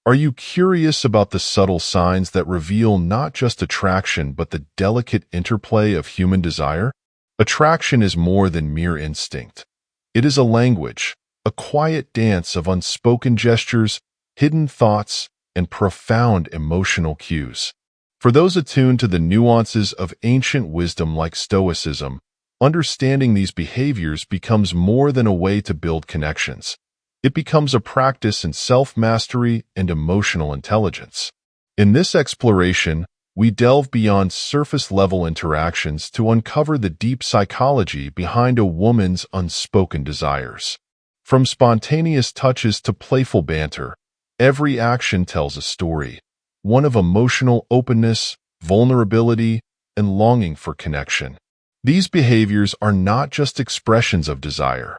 Are you curious about the subtle signs that reveal not just attraction but the delicate interplay of human desire? Attraction is more than mere instinct. It is a language, a quiet dance of unspoken gestures, hidden thoughts, and profound emotional cues. For those attuned to the nuances of ancient wisdom like Stoicism, understanding these behaviors becomes more than a way to build connections. It becomes a practice in self-mastery and emotional intelligence. In this exploration, we delve beyond surface-level interactions to uncover the deep psychology behind a woman's unspoken desires. From spontaneous touches to playful banter, every action tells a story, one of emotional openness, vulnerability, and longing for connection. These behaviors are not just expressions of desire.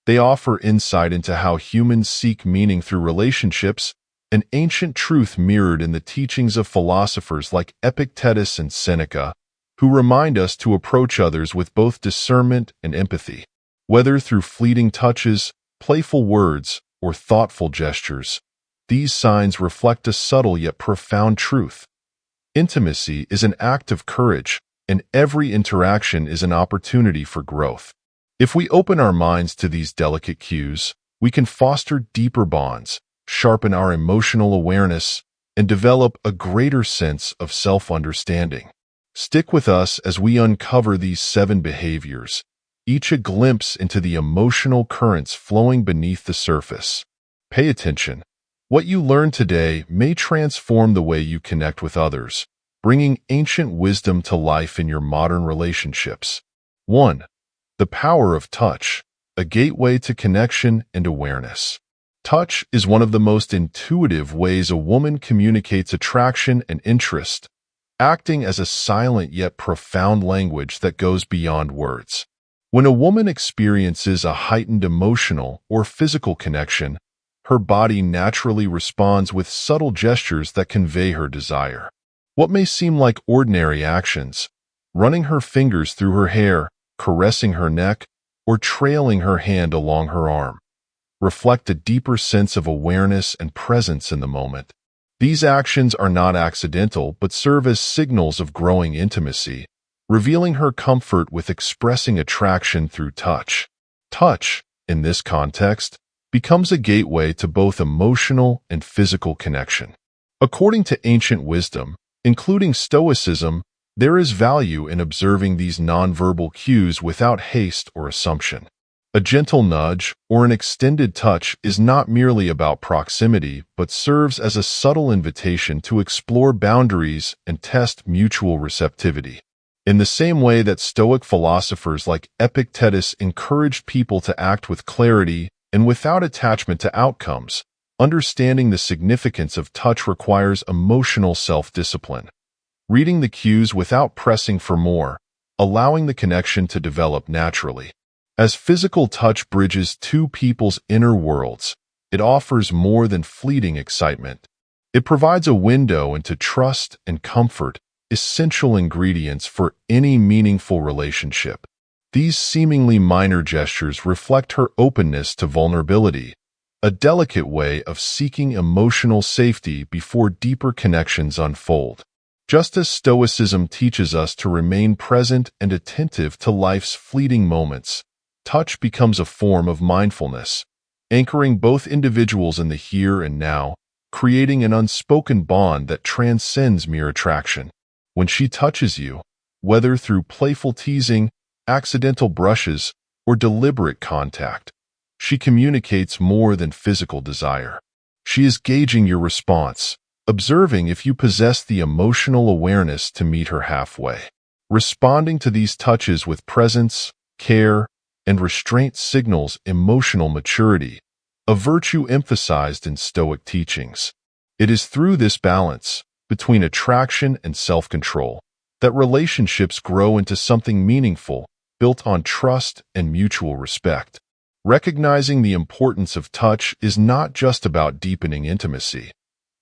They offer insight into how humans seek meaning through relationships, an ancient truth mirrored in the teachings of philosophers like Epictetus and Seneca, who remind us to approach others with both discernment and empathy. Whether through fleeting touches, playful words, or thoughtful gestures, these signs reflect a subtle yet profound truth. Intimacy is an act of courage, and every interaction is an opportunity for growth. If we open our minds to these delicate cues, we can foster deeper bonds, sharpen our emotional awareness, and develop a greater sense of self-understanding. Stick with us as we uncover these 7 behaviors, each a glimpse into the emotional currents flowing beneath the surface. Pay attention. What you learn today may transform the way you connect with others, bringing ancient wisdom to life in your modern relationships. 1. The power of touch, a gateway to connection and awareness. Touch is one of the most intuitive ways a woman communicates attraction and interest, acting as a silent yet profound language that goes beyond words. When a woman experiences a heightened emotional or physical connection, her body naturally responds with subtle gestures that convey her desire. What may seem like ordinary actions, running her fingers through her hair, caressing her neck, or trailing her hand along her arm, reflect a deeper sense of awareness and presence in the moment. These actions are not accidental but serve as signals of growing intimacy, revealing her comfort with expressing attraction through touch. Touch, in this context, becomes a gateway to both emotional and physical connection. According to ancient wisdom, including Stoicism, there is value in observing these nonverbal cues without haste or assumption. A gentle nudge or an extended touch is not merely about proximity but serves as a subtle invitation to explore boundaries and test mutual receptivity. In the same way that Stoic philosophers like Epictetus encouraged people to act with clarity and without attachment to outcomes, understanding the significance of touch requires emotional self-discipline. Reading the cues without pressing for more, allowing the connection to develop naturally. As physical touch bridges two people's inner worlds, it offers more than fleeting excitement. It provides a window into trust and comfort, essential ingredients for any meaningful relationship. These seemingly minor gestures reflect her openness to vulnerability, a delicate way of seeking emotional safety before deeper connections unfold. Just as Stoicism teaches us to remain present and attentive to life's fleeting moments, touch becomes a form of mindfulness, anchoring both individuals in the here and now, creating an unspoken bond that transcends mere attraction. When she touches you, whether through playful teasing, accidental brushes, or deliberate contact, she communicates more than physical desire. She is gauging your response, observing if you possess the emotional awareness to meet her halfway. Responding to these touches with presence, care, and restraint signals emotional maturity, a virtue emphasized in Stoic teachings. It is through this balance, between attraction and self-control, that relationships grow into something meaningful, built on trust and mutual respect. Recognizing the importance of touch is not just about deepening intimacy.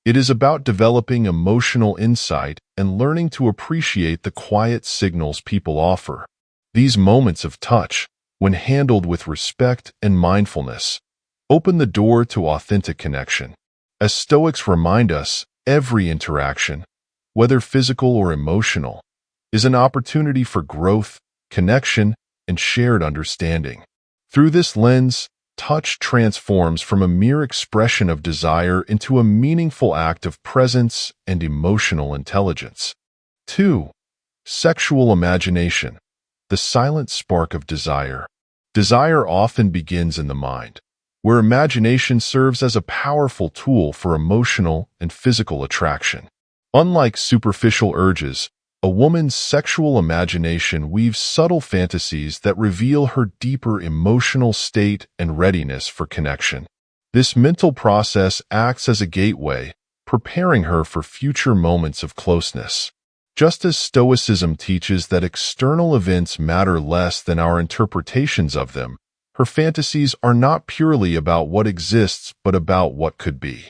It is about developing emotional insight and learning to appreciate the quiet signals people offer. These moments of touch, when handled with respect and mindfulness, open the door to authentic connection. As Stoics remind us, every interaction, whether physical or emotional, is an opportunity for growth, connection, and shared understanding. Through this lens, touch transforms from a mere expression of desire into a meaningful act of presence and emotional intelligence. 2. Sexual imagination, the silent spark of desire. Desire often begins in the mind, where imagination serves as a powerful tool for emotional and physical attraction. Unlike superficial urges, a woman's sexual imagination weaves subtle fantasies that reveal her deeper emotional state and readiness for connection. This mental process acts as a gateway, preparing her for future moments of closeness. Just as Stoicism teaches that external events matter less than our interpretations of them, her fantasies are not purely about what exists but about what could be.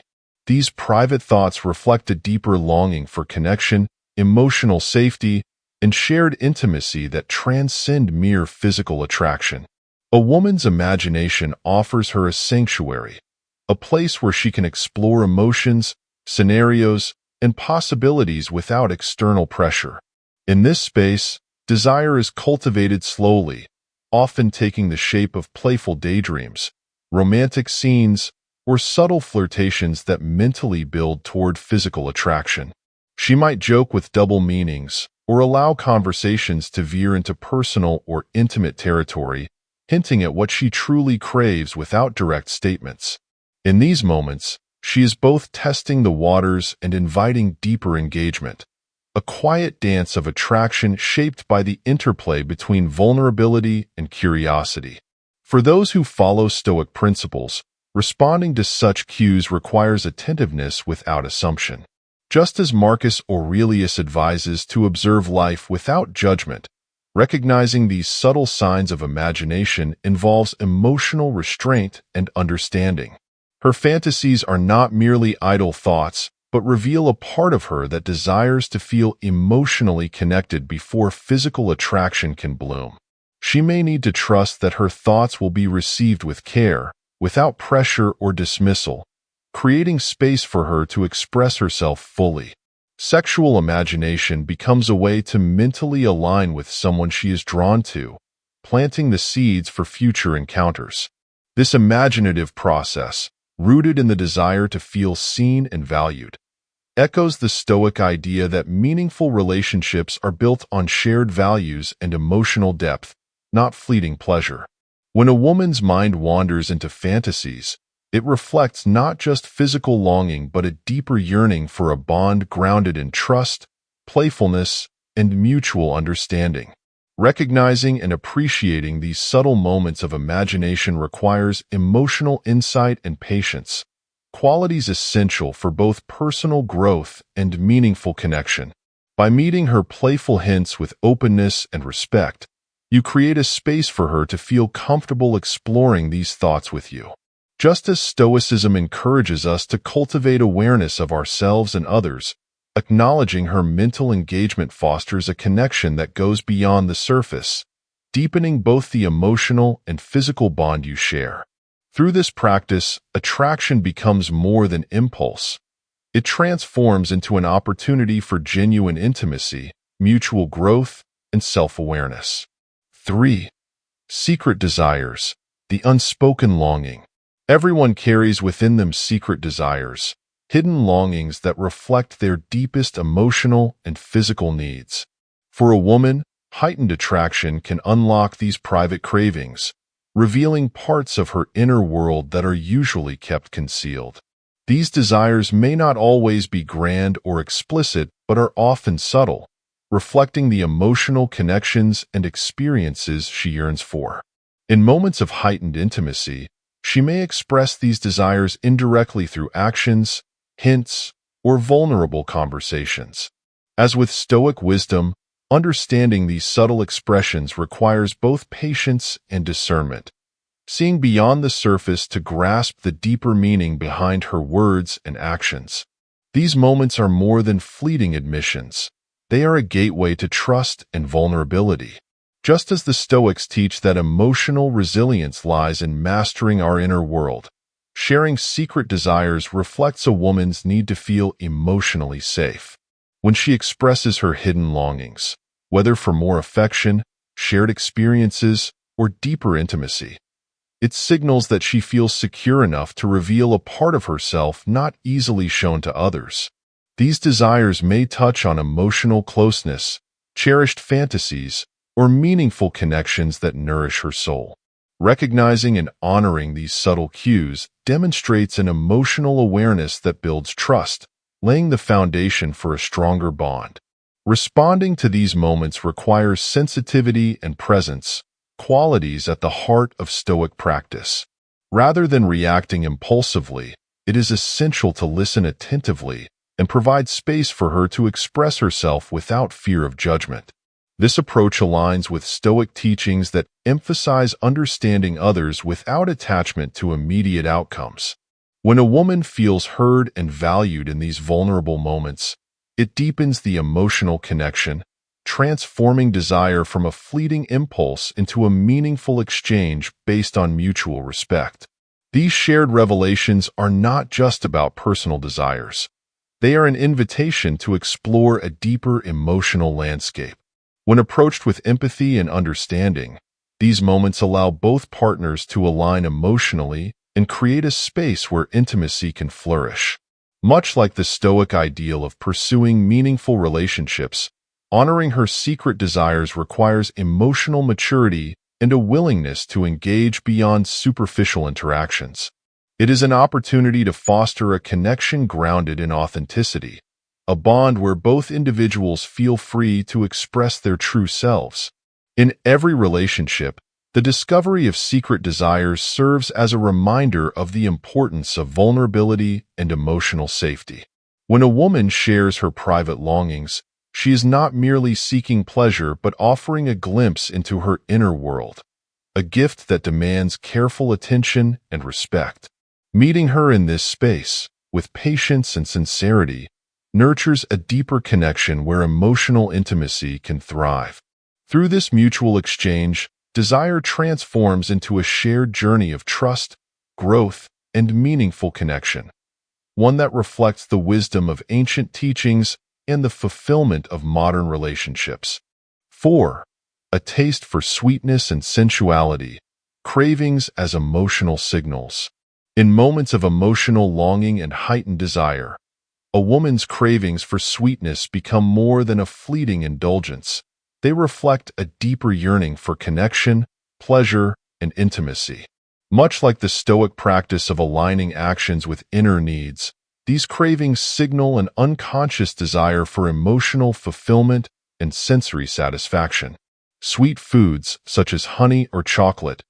These private thoughts reflect a deeper longing for connection, emotional safety, and shared intimacy that transcend mere physical attraction. A woman's imagination offers her a sanctuary, a place where she can explore emotions, scenarios, and possibilities without external pressure. In this space, desire is cultivated slowly, often taking the shape of playful daydreams, romantic scenes, or subtle flirtations that mentally build toward physical attraction. She might joke with double meanings or allow conversations to veer into personal or intimate territory, hinting at what she truly craves without direct statements. In these moments, she is both testing the waters and inviting deeper engagement, a quiet dance of attraction shaped by the interplay between vulnerability and curiosity. For those who follow Stoic principles, responding to such cues requires attentiveness without assumption. Just as Marcus Aurelius advises to observe life without judgment, recognizing these subtle signs of imagination involves emotional restraint and understanding. Her fantasies are not merely idle thoughts, but reveal a part of her that desires to feel emotionally connected before physical attraction can bloom. She may need to trust that her thoughts will be received with care, without pressure or dismissal, creating space for her to express herself fully. Sexual imagination becomes a way to mentally align with someone she is drawn to, planting the seeds for future encounters. This imaginative process, rooted in the desire to feel seen and valued, echoes the Stoic idea that meaningful relationships are built on shared values and emotional depth, not fleeting pleasure. When a woman's mind wanders into fantasies, it reflects not just physical longing but a deeper yearning for a bond grounded in trust, playfulness, and mutual understanding. Recognizing and appreciating these subtle moments of imagination requires emotional insight and patience, qualities essential for both personal growth and meaningful connection. By meeting her playful hints with openness and respect, you create a space for her to feel comfortable exploring these thoughts with you. Just as Stoicism encourages us to cultivate awareness of ourselves and others, acknowledging her mental engagement fosters a connection that goes beyond the surface, deepening both the emotional and physical bond you share. Through this practice, attraction becomes more than impulse. It transforms into an opportunity for genuine intimacy, mutual growth, and self-awareness. 3. Secret desires, the unspoken longing. Everyone carries within them secret desires, hidden longings that reflect their deepest emotional and physical needs. For a woman, heightened attraction can unlock these private cravings, revealing parts of her inner world that are usually kept concealed. These desires may not always be grand or explicit, but are often subtle, reflecting the emotional connections and experiences she yearns for. In moments of heightened intimacy, she may express these desires indirectly through actions, hints, or vulnerable conversations. As with Stoic wisdom, understanding these subtle expressions requires both patience and discernment, seeing beyond the surface to grasp the deeper meaning behind her words and actions. These moments are more than fleeting admissions. They are a gateway to trust and vulnerability. Just as the Stoics teach that emotional resilience lies in mastering our inner world, Sharing secret desires reflects a woman's need to feel emotionally safe. When she expresses her hidden longings, whether for more affection, shared experiences, or deeper intimacy, it signals that she feels secure enough to reveal a part of herself not easily shown to others. These desires may touch on emotional closeness, cherished fantasies, or meaningful connections that nourish her soul. Recognizing and honoring these subtle cues demonstrates an emotional awareness that builds trust, laying the foundation for a stronger bond. Responding to these moments requires sensitivity and presence, qualities at the heart of Stoic practice. Rather than reacting impulsively, it is essential to listen attentively and provide space for her to express herself without fear of judgment. This approach aligns with Stoic teachings that emphasize understanding others without attachment to immediate outcomes. When a woman feels heard and valued in these vulnerable moments, it deepens the emotional connection, transforming desire from a fleeting impulse into a meaningful exchange based on mutual respect. These shared revelations are not just about personal desires. They are an invitation to explore a deeper emotional landscape. When approached with empathy and understanding, these moments allow both partners to align emotionally and create a space where intimacy can flourish. Much like the Stoic ideal of pursuing meaningful relationships, honoring her secret desires requires emotional maturity and a willingness to engage beyond superficial interactions. It is an opportunity to foster a connection grounded in authenticity, a bond where both individuals feel free to express their true selves. In every relationship, the discovery of secret desires serves as a reminder of the importance of vulnerability and emotional safety. When a woman shares her private longings, she is not merely seeking pleasure but offering a glimpse into her inner world, a gift that demands careful attention and respect. Meeting her in this space, with patience and sincerity, nurtures a deeper connection where emotional intimacy can thrive. Through this mutual exchange, desire transforms into a shared journey of trust, growth, and meaningful connection, one that reflects the wisdom of ancient teachings and the fulfillment of modern relationships. 4. A taste for sweetness and sensuality, cravings as emotional signals. In moments of emotional longing and heightened desire, a woman's cravings for sweetness become more than a fleeting indulgence. They reflect a deeper yearning for connection, pleasure, and intimacy. Much like the Stoic practice of aligning actions with inner needs, these cravings signal an unconscious desire for emotional fulfillment and sensory satisfaction. Sweet foods, such as honey or chocolate,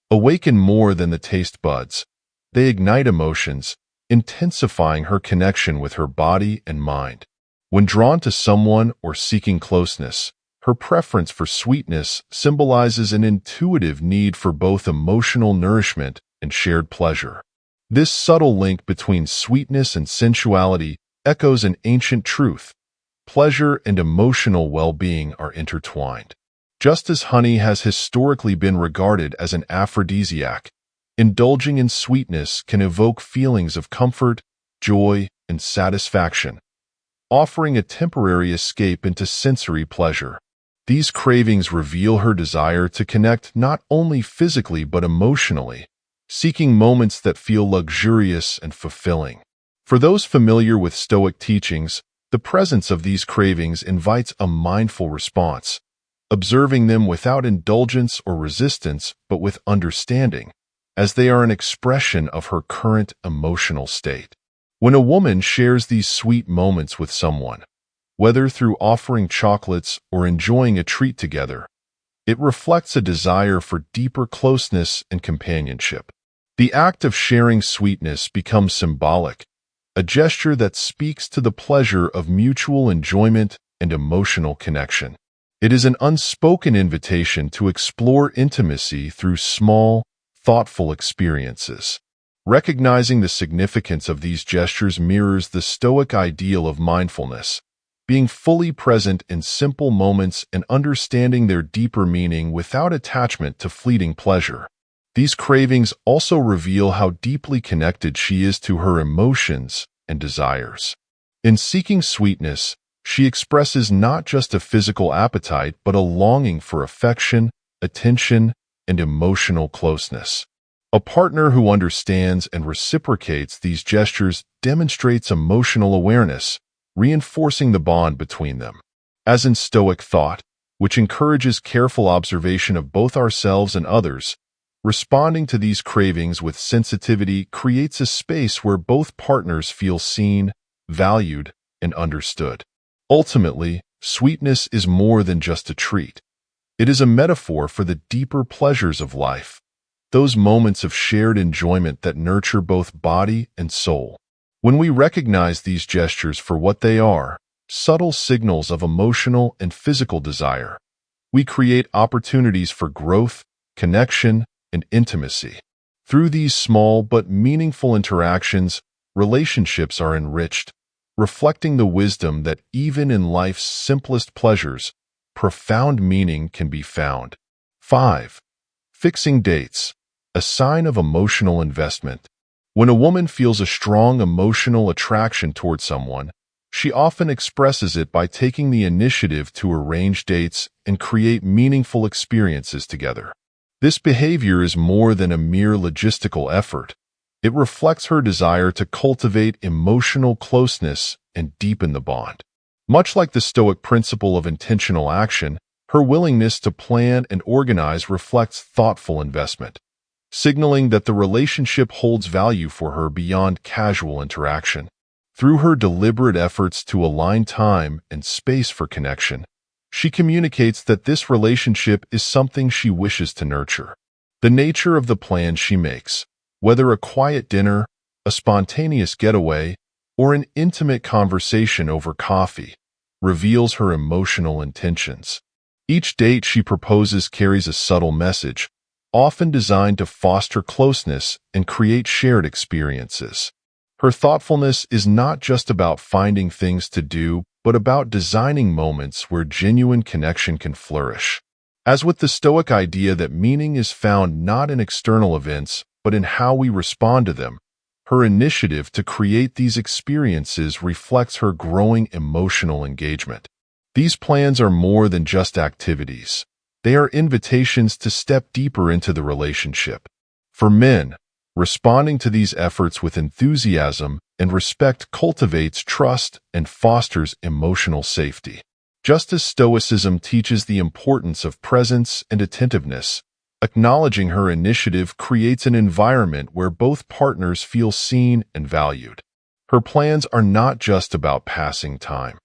awaken more than the taste buds. They ignite emotions, intensifying her connection with her body and mind. When drawn to someone or seeking closeness, her preference for sweetness symbolizes an intuitive need for both emotional nourishment and shared pleasure. This subtle link between sweetness and sensuality echoes an ancient truth. Pleasure and emotional well-being are intertwined. Just as honey has historically been regarded as an aphrodisiac, indulging in sweetness can evoke feelings of comfort, joy, and satisfaction, offering a temporary escape into sensory pleasure. These cravings reveal her desire to connect not only physically but emotionally, seeking moments that feel luxurious and fulfilling. For those familiar with Stoic teachings, the presence of these cravings invites a mindful response, observing them without indulgence or resistance but with understanding, as they are an expression of her current emotional state. When a woman shares these sweet moments with someone, whether through offering chocolates or enjoying a treat together, it reflects a desire for deeper closeness and companionship. The act of sharing sweetness becomes symbolic, a gesture that speaks to the pleasure of mutual enjoyment and emotional connection. It is an unspoken invitation to explore intimacy through small, thoughtful experiences. Recognizing the significance of these gestures mirrors the Stoic ideal of mindfulness, being fully present in simple moments and understanding their deeper meaning without attachment to fleeting pleasure. These cravings also reveal how deeply connected she is to her emotions and desires. In seeking sweetness, she expresses not just a physical appetite but a longing for affection, attention, and emotional closeness. A partner who understands and reciprocates these gestures demonstrates emotional awareness, reinforcing the bond between them. As in Stoic thought, which encourages careful observation of both ourselves and others, responding to these cravings with sensitivity creates a space where both partners feel seen, valued, and understood. Ultimately, sweetness is more than just a treat. It is a metaphor for the deeper pleasures of life, those moments of shared enjoyment that nurture both body and soul. When we recognize these gestures for what they are, subtle signals of emotional and physical desire, we create opportunities for growth, connection, and intimacy. Through these small but meaningful interactions, relationships are enriched, reflecting the wisdom that even in life's simplest pleasures, profound meaning can be found. 5. Fixing dates, a sign of emotional investment. When a woman feels a strong emotional attraction toward someone, she often expresses it by taking the initiative to arrange dates and create meaningful experiences together. This behavior is more than a mere logistical effort. It reflects her desire to cultivate emotional closeness and deepen the bond. Much like the Stoic principle of intentional action, her willingness to plan and organize reflects thoughtful investment, signaling that the relationship holds value for her beyond casual interaction. Through her deliberate efforts to align time and space for connection, she communicates that this relationship is something she wishes to nurture. The nature of the plans she makes, whether a quiet dinner, a spontaneous getaway, or an intimate conversation over coffee, reveals her emotional intentions. Each date she proposes carries a subtle message, often designed to foster closeness and create shared experiences. Her thoughtfulness is not just about finding things to do, but about designing moments where genuine connection can flourish. As with the Stoic idea that meaning is found not in external events, but in how we respond to them, her initiative to create these experiences reflects her growing emotional engagement. These plans are more than just activities. They are invitations to step deeper into the relationship. For men, responding to these efforts with enthusiasm and respect cultivates trust and fosters emotional safety. Just as Stoicism teaches the importance of presence and attentiveness, acknowledging her initiative creates an environment where both partners feel seen and valued. Her plans are not just about passing time.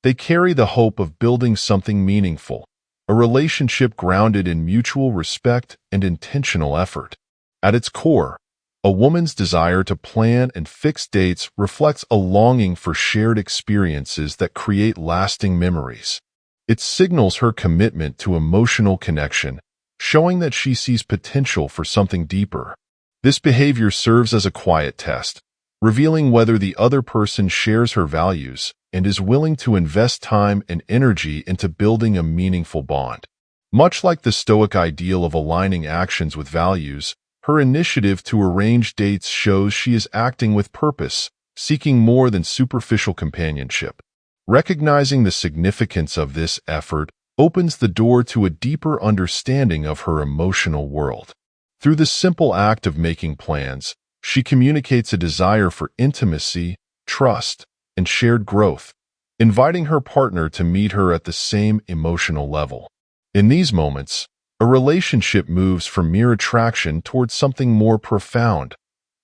They carry the hope of building something meaningful, a relationship grounded in mutual respect and intentional effort. At its core, a woman's desire to plan and fix dates reflects a longing for shared experiences that create lasting memories. It signals her commitment to emotional connection, showing that she sees potential for something deeper. This behavior serves as a quiet test, revealing whether the other person shares her values and is willing to invest time and energy into building a meaningful bond. Much like the Stoic ideal of aligning actions with values, her initiative to arrange dates shows she is acting with purpose, seeking more than superficial companionship. Recognizing the significance of this effort opens the door to a deeper understanding of her emotional world. Through the simple act of making plans, she communicates a desire for intimacy, trust, and shared growth, inviting her partner to meet her at the same emotional level. In these moments, a relationship moves from mere attraction towards something more profound,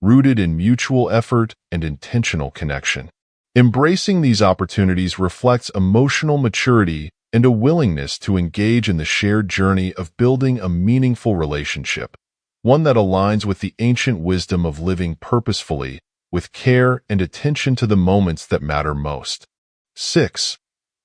rooted in mutual effort and intentional connection. Embracing these opportunities reflects emotional maturity and a willingness to engage in the shared journey of building a meaningful relationship, one that aligns with the ancient wisdom of living purposefully, with care and attention to the moments that matter most. 6.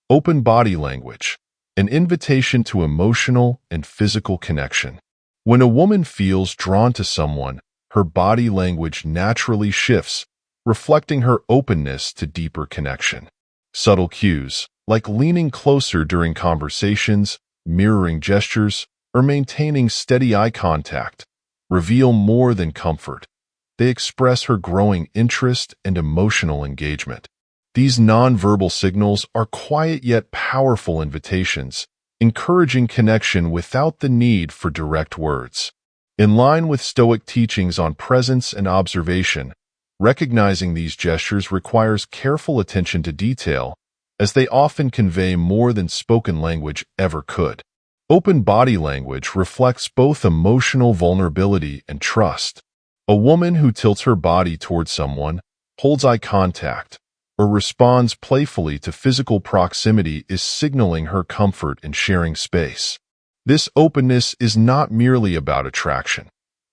Open body language, an invitation to emotional and physical connection. When a woman feels drawn to someone, her body language naturally shifts, reflecting her openness to deeper connection. Subtle cues, like leaning closer during conversations, mirroring gestures, or maintaining steady eye contact, reveal more than comfort. They express her growing interest and emotional engagement. These nonverbal signals are quiet yet powerful invitations, encouraging connection without the need for direct words. In line with Stoic teachings on presence and observation, recognizing these gestures requires careful attention to detail, as they often convey more than spoken language ever could. Open body language reflects both emotional vulnerability and trust. A woman who tilts her body towards someone, holds eye contact, or responds playfully to physical proximity is signaling her comfort in sharing space. This openness is not merely about attraction.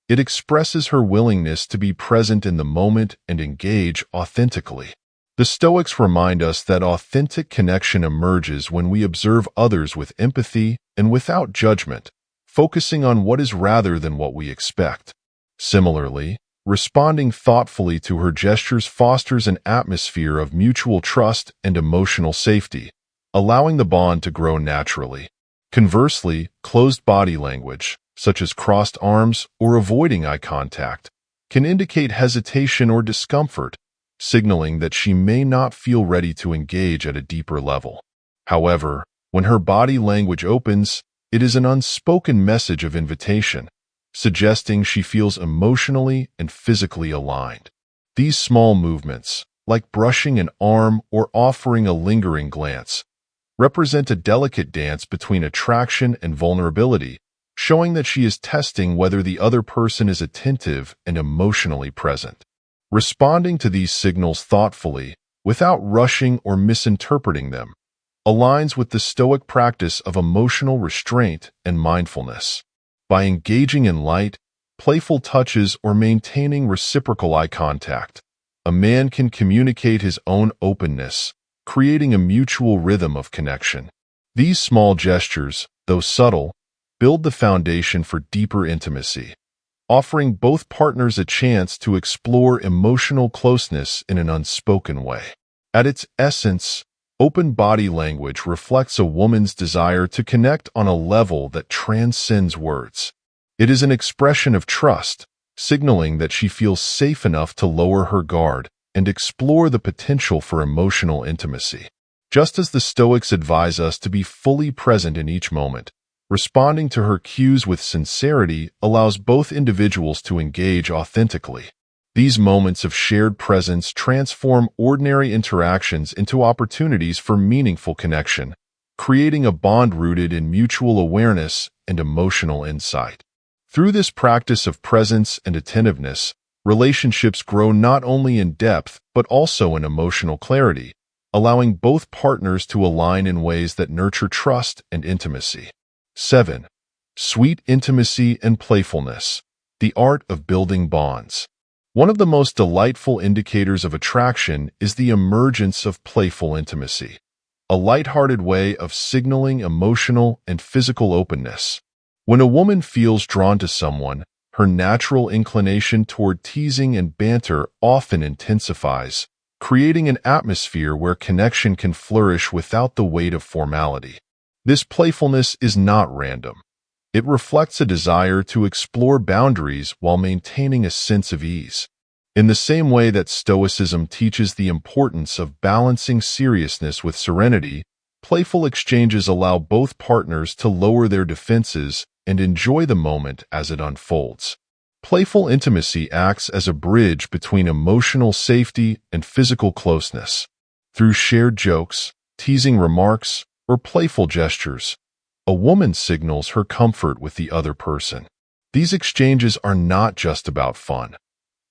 It expresses her willingness to be present in the moment and engage authentically. The Stoics remind us that authentic connection emerges when we observe others with empathy and without judgment, focusing on what is rather than what we expect. Similarly, responding thoughtfully to her gestures fosters an atmosphere of mutual trust and emotional safety, allowing the bond to grow naturally. Conversely, closed body language, such as crossed arms or avoiding eye contact, can indicate hesitation or discomfort, signaling that she may not feel ready to engage at a deeper level. However, when her body language opens, it is an unspoken message of invitation, suggesting she feels emotionally and physically aligned. These small movements, like brushing an arm or offering a lingering glance, represent a delicate dance between attraction and vulnerability, showing that she is testing whether the other person is attentive and emotionally present. Responding to these signals thoughtfully, without rushing or misinterpreting them, aligns with the Stoic practice of emotional restraint and mindfulness. By engaging in light, playful touches or maintaining reciprocal eye contact, a man can communicate his own openness, creating a mutual rhythm of connection. These small gestures, though subtle, build the foundation for deeper intimacy, offering both partners a chance to explore emotional closeness in an unspoken way. At its essence, open body language reflects a woman's desire to connect on a level that transcends words. It is an expression of trust, signaling that she feels safe enough to lower her guard and explore the potential for emotional intimacy. Just as the Stoics advise us to be fully present in each moment, responding to her cues with sincerity allows both individuals to engage authentically. These moments of shared presence transform ordinary interactions into opportunities for meaningful connection, creating a bond rooted in mutual awareness and emotional insight. Through this practice of presence and attentiveness, relationships grow not only in depth but also in emotional clarity, allowing both partners to align in ways that nurture trust and intimacy. 7. Sweet intimacy and playfulness, the art of building bonds. One of the most delightful indicators of attraction is the emergence of playful intimacy, a lighthearted way of signaling emotional and physical openness. When a woman feels drawn to someone, her natural inclination toward teasing and banter often intensifies, creating an atmosphere where connection can flourish without the weight of formality. This playfulness is not random. It reflects a desire to explore boundaries while maintaining a sense of ease. In the same way that Stoicism teaches the importance of balancing seriousness with serenity, playful exchanges allow both partners to lower their defenses and enjoy the moment as it unfolds. Playful intimacy acts as a bridge between emotional safety and physical closeness. Through shared jokes, teasing remarks, or playful gestures, a woman signals her comfort with the other person. These exchanges are not just about fun.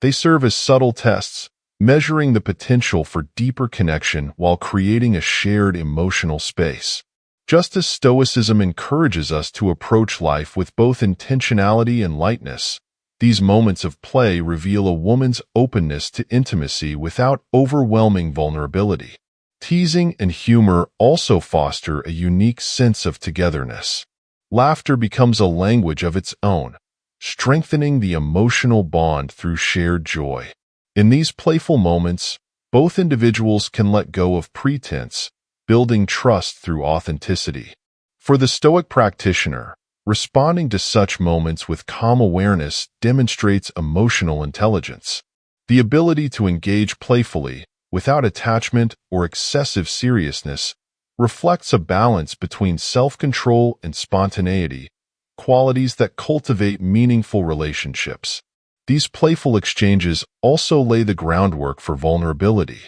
They serve as subtle tests, measuring the potential for deeper connection while creating a shared emotional space. Just as Stoicism encourages us to approach life with both intentionality and lightness, these moments of play reveal a woman's openness to intimacy without overwhelming vulnerability. Teasing and humor also foster a unique sense of togetherness. Laughter becomes a language of its own, strengthening the emotional bond through shared joy. In these playful moments, both individuals can let go of pretense, building trust through authenticity. For the Stoic practitioner, Responding to such moments with calm awareness demonstrates emotional intelligence. The ability to engage playfully, without attachment or excessive seriousness, reflects a balance between self-control and spontaneity, qualities that cultivate meaningful relationships. These playful exchanges also lay the groundwork for vulnerability.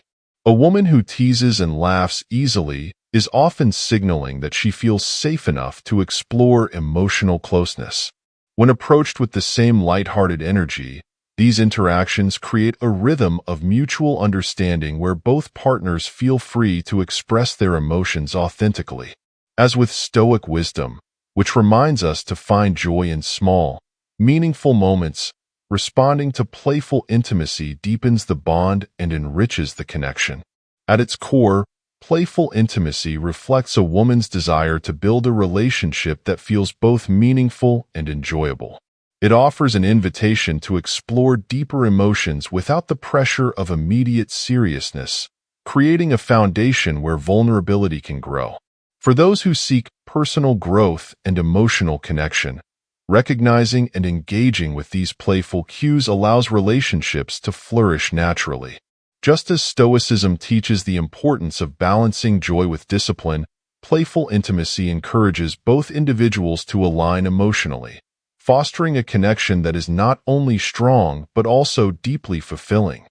A woman who teases and laughs easily is often signaling that she feels safe enough to explore emotional closeness. When approached with the same lighthearted energy, these interactions create a rhythm of mutual understanding where both partners feel free to express their emotions authentically. As with Stoic wisdom, which reminds us to find joy in small, meaningful moments, responding to playful intimacy deepens the bond and enriches the connection. At its core, playful intimacy reflects a woman's desire to build a relationship that feels both meaningful and enjoyable. It offers an invitation to explore deeper emotions without the pressure of immediate seriousness, creating a foundation where vulnerability can grow. For those who seek personal growth and emotional connection, recognizing and engaging with these playful cues allows relationships to flourish naturally. Just as Stoicism teaches the importance of balancing joy with discipline, playful intimacy encourages both individuals to align emotionally, fostering a connection that is not only strong but also deeply fulfilling.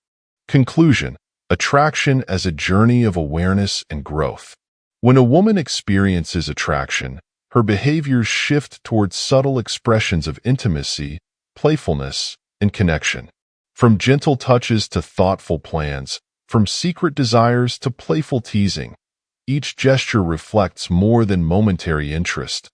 Conclusion: attraction as a journey of awareness and growth. When a woman experiences attraction, her behaviors shift towards subtle expressions of intimacy, playfulness, and connection. From gentle touches to thoughtful plans, from secret desires to playful teasing, each gesture reflects more than momentary interest.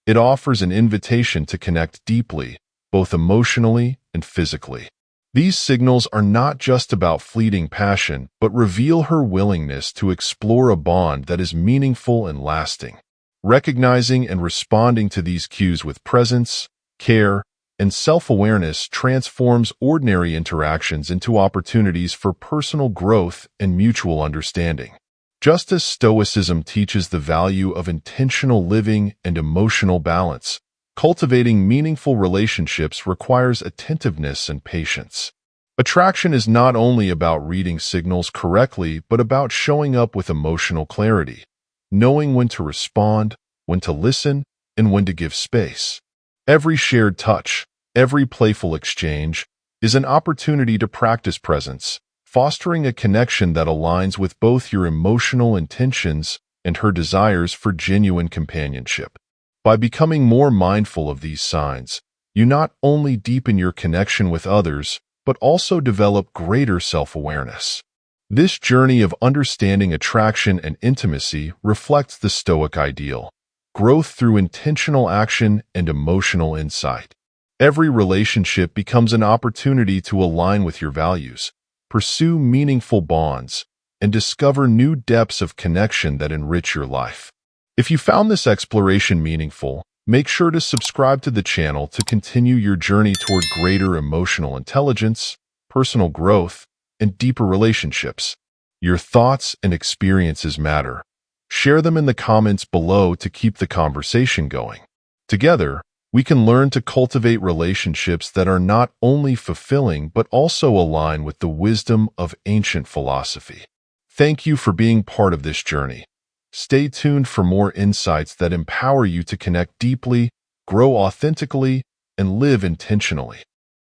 It offers an invitation to connect deeply, both emotionally and physically. These signals are not just about fleeting passion, but reveal her willingness to explore a bond that is meaningful and lasting. Recognizing and responding to these cues with presence, care, and self-awareness transforms ordinary interactions into opportunities for personal growth and mutual understanding. Just as Stoicism teaches the value of intentional living and emotional balance, cultivating meaningful relationships requires attentiveness and patience. Attraction is not only about reading signals correctly, but about showing up with emotional clarity, knowing when to respond, when to listen, and when to give space. Every shared touch, every playful exchange, is an opportunity to practice presence, fostering a connection that aligns with both your emotional intentions and her desires for genuine companionship. By becoming more mindful of these signs, you not only deepen your connection with others, but also develop greater self-awareness. This journey of understanding attraction and intimacy reflects the Stoic ideal: growth through intentional action and emotional insight. Every relationship becomes an opportunity to align with your values, pursue meaningful bonds, and discover new depths of connection that enrich your life. If you found this exploration meaningful, make sure to subscribe to the channel to continue your journey toward greater emotional intelligence, personal growth, and deeper relationships. Your thoughts and experiences matter. Share them in the comments below to keep the conversation going. Together, we can learn to cultivate relationships that are not only fulfilling but also align with the wisdom of ancient philosophy. Thank you for being part of this journey. Stay tuned for more insights that empower you to connect deeply, grow authentically, and live intentionally.